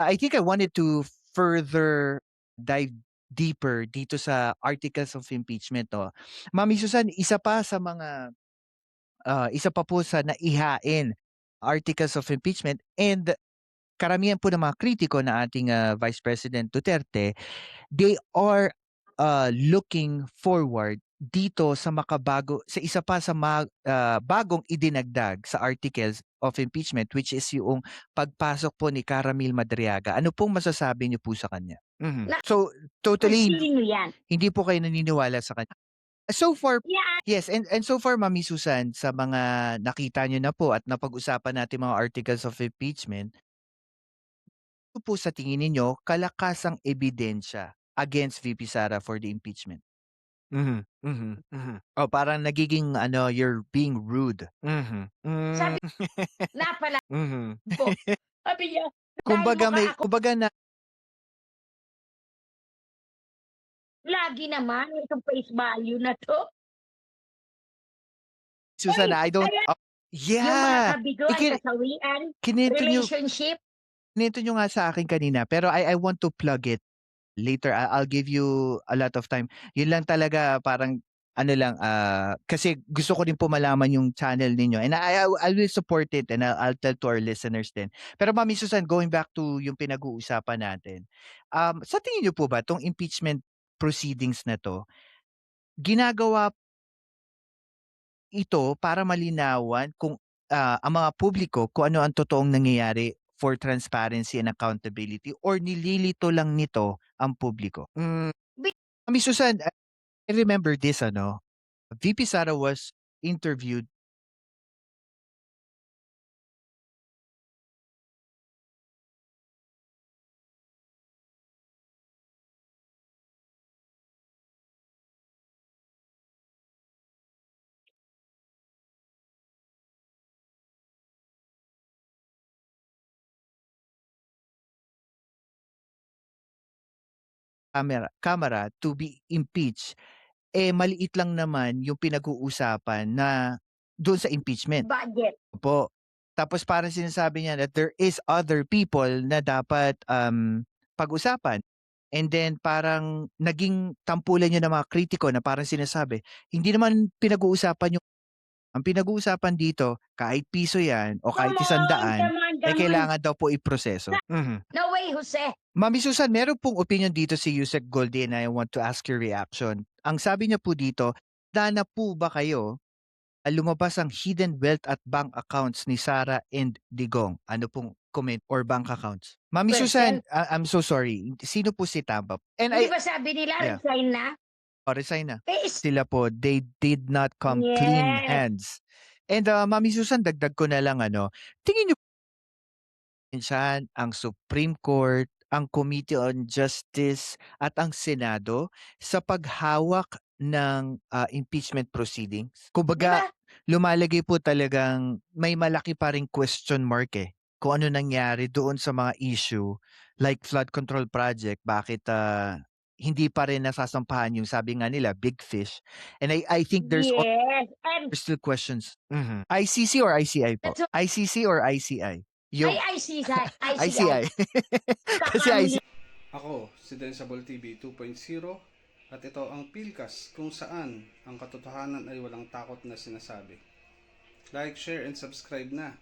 I think I wanted to further dive deeper dito sa articles of impeachment 'no. Mami Susan, isa pa po sa naihain articles of impeachment and karamihan po ng mga kritiko na ating, Vice President Duterte, they are, looking forward dito sa sa isa pa sa bagong idinagdag sa articles of impeachment, which is yung pagpasok po ni Caramil Madriaga. Ano pong masasabi niyo po sa kanya? Mhm. Na So, kung totally sino yan. hindi po kayo naniniwala sa kanya. So far Yan. yes, and so far Mami Susan, sa mga nakita niyo na po at napag-usapan natin mga articles of impeachment, ano po sa tingin ninyo kalakasang ebidensya against VP Sara for the impeachment? Mhm, mhm, mhm. Oh, parang nagiging ano, you're being rude. Mhm. Sabi na pala Mhm. po. Sabi niya, dahil mukha ako Kumbaga na lagi naman itong face value na 'to. Susan, Eh, I don't ayan yung mga yeah. kabiguan, kasawian, Kinuwento niyo relationship. nga sa akin kanina pero I want to plug it. Later, I'll give you a lot of time. Yun lang talaga parang ano lang, kasi gusto ko din po malaman yung channel ninyo and I will support it and I'll tell to our listeners din. Pero Mami Susan, going back to yung pinag-uusapan natin, sa tingin niyo po ba 'tong impeachment proceedings na 'to, ginagawa ito para malinawan kung, ang mga publiko kung ano ang totoong nangyayari for transparency and accountability or nililito lang nito ang publiko? Bi Mami Susan, I remember this ano, VP Sara was interviewed kamera to be impeached, eh, maliit lang naman yung pinag-uusapan na doon sa impeachment, budget. opo. Tapos parang sinasabi niya that there is other people na dapat, pag-usapan. And then parang naging tampulan niya ng mga kritiko na parang sinasabi, hindi naman pinag-uusapan yung ang pinag-uusapan dito kahit piso 'yan o kahit Come on, 100, come on, eh, come on. kailangan daw po iproseso. Mhm. No way, Jose. Mami Susan, meron pong opinyon dito si Yusek Goldie and I want to ask your reaction. Ang sabi niya po dito, "Handa na po ba kayo lumabas ang hidden wealth at bank accounts ni Sara and Digong?" Ano pong comment or bank accounts? Mami Susan, Percent. I'm so sorry. Sino po si Tambap? And Hindi ba sabi nila yeah, resign na? resign na. Eh, is Sila po, they did not come clean yes. hands. And, Mami Susan, dagdag ko na lang ano, tingin niyo minsan ang Supreme Court, ang Committee on Justice at ang Senado sa paghawak ng, impeachment proceedings. 'Di ba? Kumbaga, lumalagay po talagang may malaki pa ring question mark, eh, kung ano nangyari doon sa mga issue like flood control project, bakit, hindi pa rin nasasampahan yung sabi nga nila big fish. And I think Yes, and there's still questions. Mhm. ICC or ICI po? that's why ICC or ICI? Yung ICI. ICI. Kasi Kakamili. Ako, si Densable TV 2.0 at ito ang Pilkas kung saan ang katotohanan ay walang takot na sinasabi. Like, share, and subscribe na.